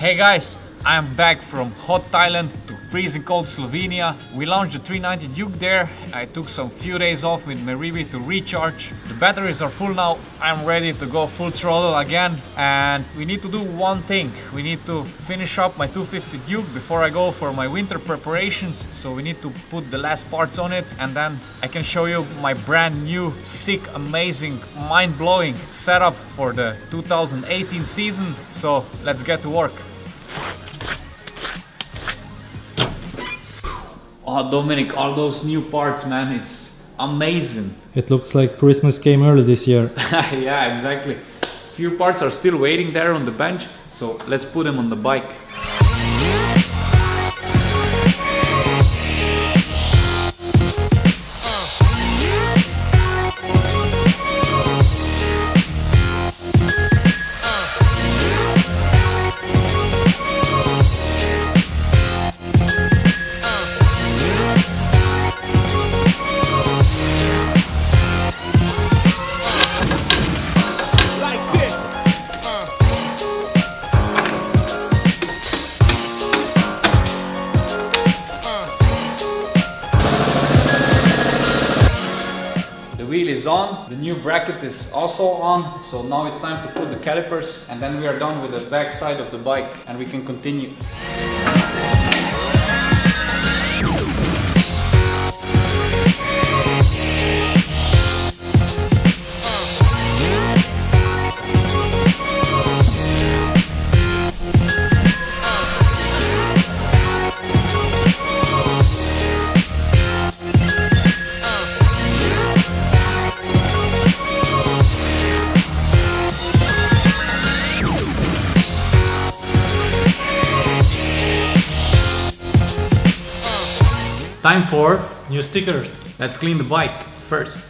Hey guys, I'm back from hot Thailand to freezing cold Slovenia. We launched the 390 Duke there. I took some few days off with Merivi to recharge. The batteries are full now. I'm ready to go full throttle again. And we need to do one thing. We need to finish up my 250 Duke before I go for my winter preparations. So we need to put the last parts on it, and then I can show you my brand new, sick, amazing, mind-blowing setup for the 2018 season. So let's get to work. Oh, Dominic, all those new parts, man, it's amazing. It looks like Christmas came early this year. Yeah, exactly. Few parts are still waiting there on the bench, so let's put them on the bike. The wheel is on, the new bracket is also on, so now it's time to put the calipers, and then we are done with the back side of the bike and we can continue. Time for New stickers. let's clean the bike first.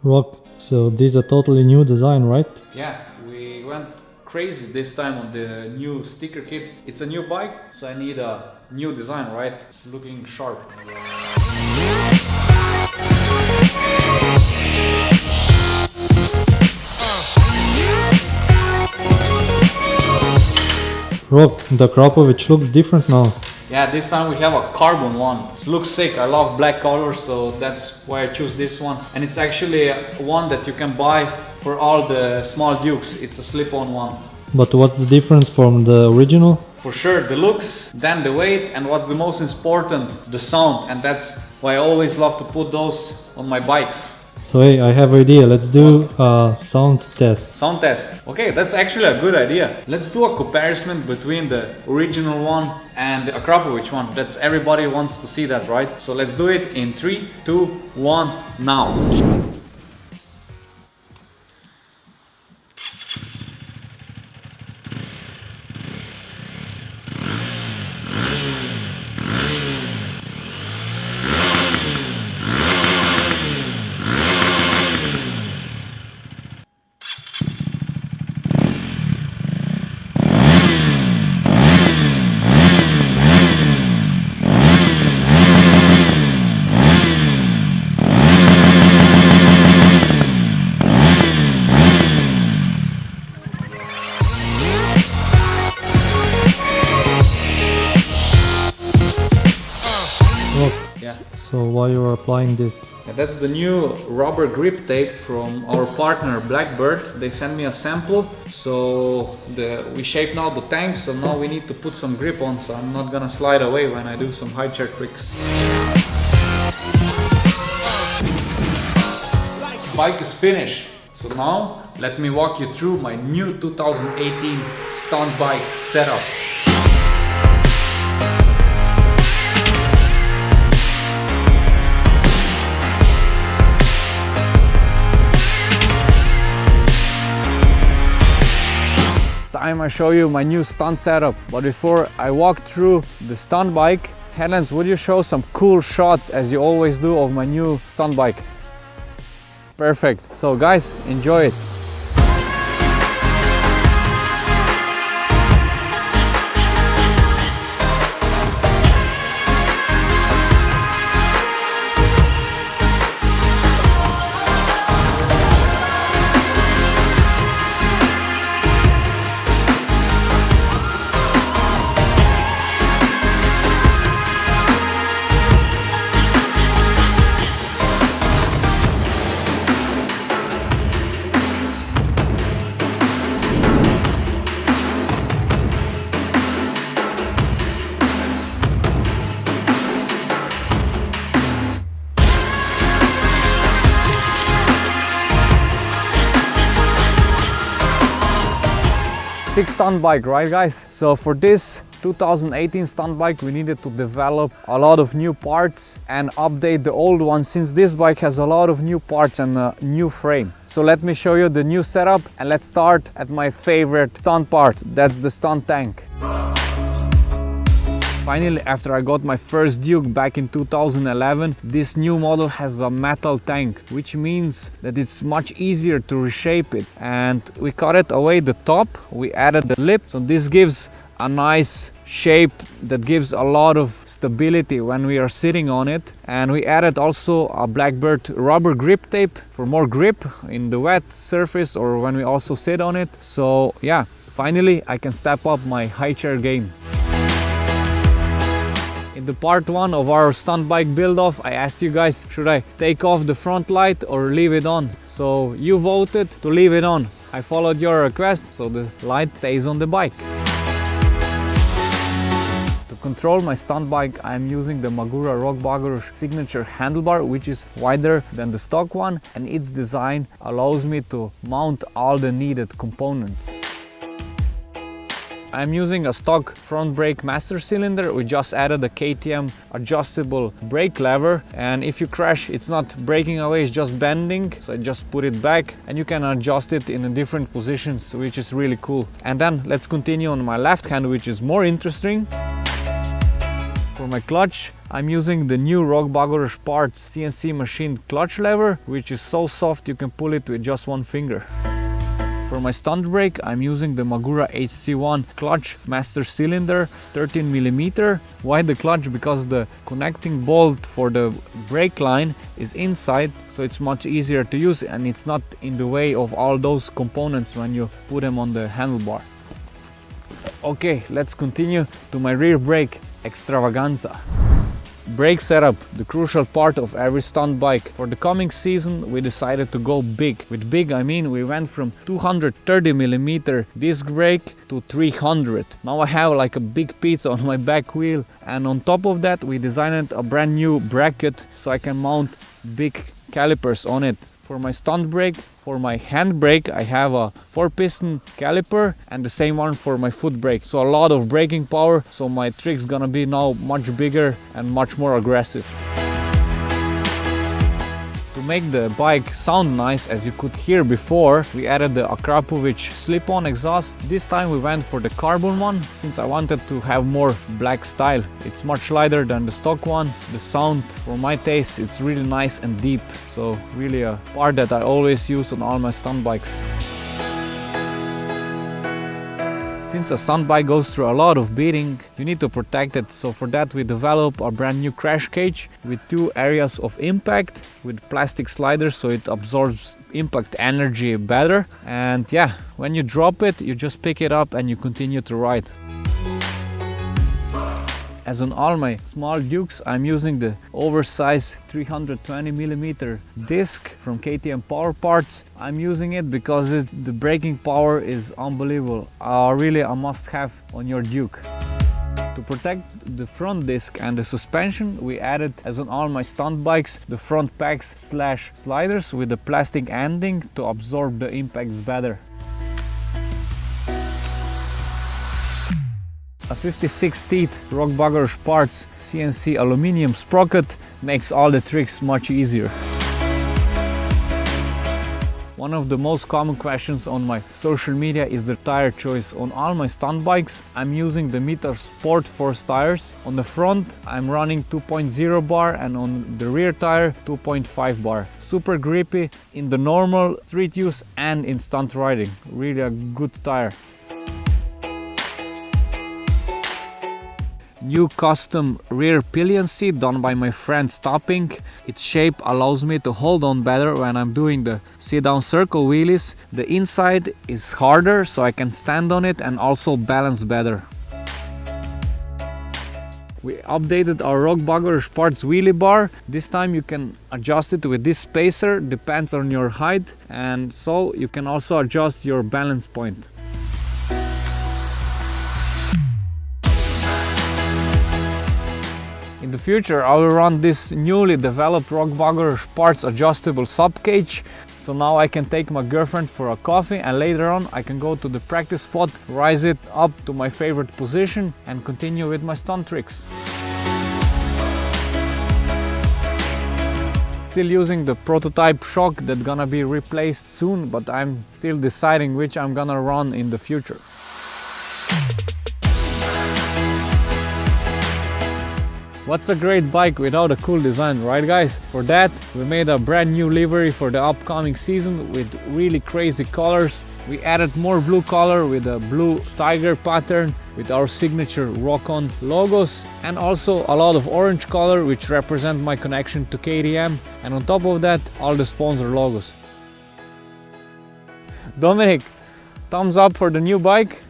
Rock, so this is a totally new design, right? Yeah, we went crazy this time on the new sticker kit. It's a new bike, so I need a new design, right? It's looking sharp. Rock, the Krapovic looks different now. Yeah, this time we have a carbon one. It looks sick. I love black colors, so that's why I choose this one. And it's actually one that you can buy for all the small Dukes. It's a slip-on one. But what's the difference from the original? For sure, the looks, then the weight, and what's the most important, the sound. And that's why I always love to put those on my bikes. So hey, I have an idea. Let's do a sound test. Sound test. Okay, that's actually a good idea. Let's do a comparison between the original one and the Krapovic one. That's everybody wants to see that, right? So let's do it in 3, 2, 1, now. Rock, Yeah. so why you are applying this? And that's the new rubber grip tape from our partner Blackbird. They sent me a sample, so we shape now the tank, so now we need to put some grip on, so I'm not gonna slide away when I do some high chair tricks. Bike is finished, so now let me walk you through my new 2018 stunt bike setup. Time I show you my new stunt setup, but before I walk through the stunt bike, Helens, would you show some cool shots as you always do of my new stunt bike? Perfect. So guys, enjoy it. 6 stunt bike, right guys? So for this 2018 stunt bike we needed to develop a lot of new parts and update the old one, since this bike has a lot of new parts and a new frame. So let me show you the new setup, and let's start at my favorite stunt part, that's the stunt tank. Finally, after I got my first Duke back in 2011, this new model has a metal tank, which means that it's much easier to reshape it. And we cut it away the top, we added the lip, so this gives a nice shape that gives a lot of stability when we are sitting on it. And we added also a Blackbird rubber grip tape for more grip in the wet surface or when we also sit on it. So yeah, finally I can step up my high chair game. In the part 1 of our stunt bike build off, I asked you guys, should I take off the front light or leave it on? So you voted to leave it on. I followed your request, so the light stays on the bike. To control my stunt bike, I am using the Magura RokON signature handlebar, which is wider than the stock one, and its design allows me to mount all the needed components. I'm using a stock front brake master cylinder. We just added a KTM adjustable brake lever, and if you crash, it's not breaking away, it's just bending. So I just put it back and you can adjust it in different positions, which is really cool. And then let's continue on my left hand, which is more interesting. For my clutch, I'm using the new RokON parts CNC machined clutch lever, which is so soft you can pull it with just one finger. For my stunt brake, I'm using the Magura HC1 clutch master cylinder 13mm. Why the clutch? Because the connecting bolt for the brake line is inside, so it's much easier to use and it's not in the way of all those components when you put them on the handlebar. Okay, let's continue to my rear brake extravaganza. Brake setup, the crucial part of every stunt bike. For the coming season we decided to go big. With big I mean we went from 230mm disc brake to 300. Now I have like a big pizza on my back wheel, and on top of that we designed a brand new bracket so I can mount big calipers on it. For my stunt brake, for my hand brake, I have a 4-piston caliper and the same one for my foot brake. So a lot of braking power, so my trick's gonna be now much bigger and much more aggressive. To make the bike sound nice, as you could hear before, we added the Akrapovic slip-on exhaust. This time we went for the carbon one, since I wanted to have more black style. It's much lighter than the stock one. The sound, for my taste, it's really nice and deep. So really a part that I always use on all my stunt bikes. Since a stunt bike goes through a lot of beating, you need to protect it. So for that we developed a brand new crash cage with 2 areas of impact with plastic sliders, so it absorbs impact energy better. And yeah, when you drop it, you just pick it up and you continue to ride. As on all my small Dukes, I'm using the oversized 320mm disc from KTM Power Parts. I'm using it because the braking power is unbelievable. Really a must-have on your Duke. To protect the front disc and the suspension, we added, as on all my stunt bikes, the front packs / sliders with the plastic ending to absorb the impacts better. A 56 teeth RokON parts CNC aluminium sprocket makes all the tricks much easier. One of the most common questions on my social media is the tire choice. On all my stunt bikes, I'm using the Mita Sport Force tires. On the front, I'm running 2.0 bar, and on the rear tire, 2.5 bar. Super grippy in the normal street use and in stunt riding. Really a good tire. New custom rear pillion seat done by my friend Stopping. Its shape allows me to hold on better when I'm doing the sit down circle wheelies. The inside is harder, so I can stand on it and also balance better. We updated our RokON parts wheelie bar. This time you can adjust it with this spacer, depends on your height, and so you can also adjust your balance point. In the future I will run this newly developed RokON parts adjustable sub cage, So now I can take my girlfriend for a coffee, and later on I can go to the practice spot, rise it up to my favorite position and continue with my stunt tricks. Still using the prototype shock that's gonna be replaced soon, but I'm still deciding which I'm gonna run in the future. What's a great bike without a cool design, right guys? For that, we made a brand new livery for the upcoming season with really crazy colors. We added more blue color with a blue tiger pattern with our signature RokON logos, and also a lot of orange color which represent my connection to KTM, and on top of that all the sponsor logos. Dominic, thumbs up for the new bike?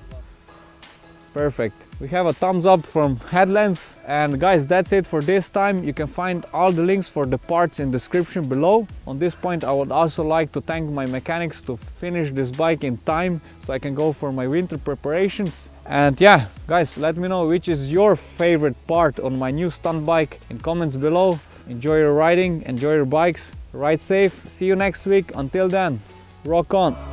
Perfect. We have a thumbs up from Headlands. And guys, that's it for this time. You can find all the links for the parts in the description below. On this point, I would also like to thank my mechanics to finish this bike in time so I can go for my winter preparations. And yeah, guys, let me know which is your favorite part on my new stunt bike in comments below. Enjoy your riding, enjoy your bikes, ride safe. See you next week. Until then, rock on!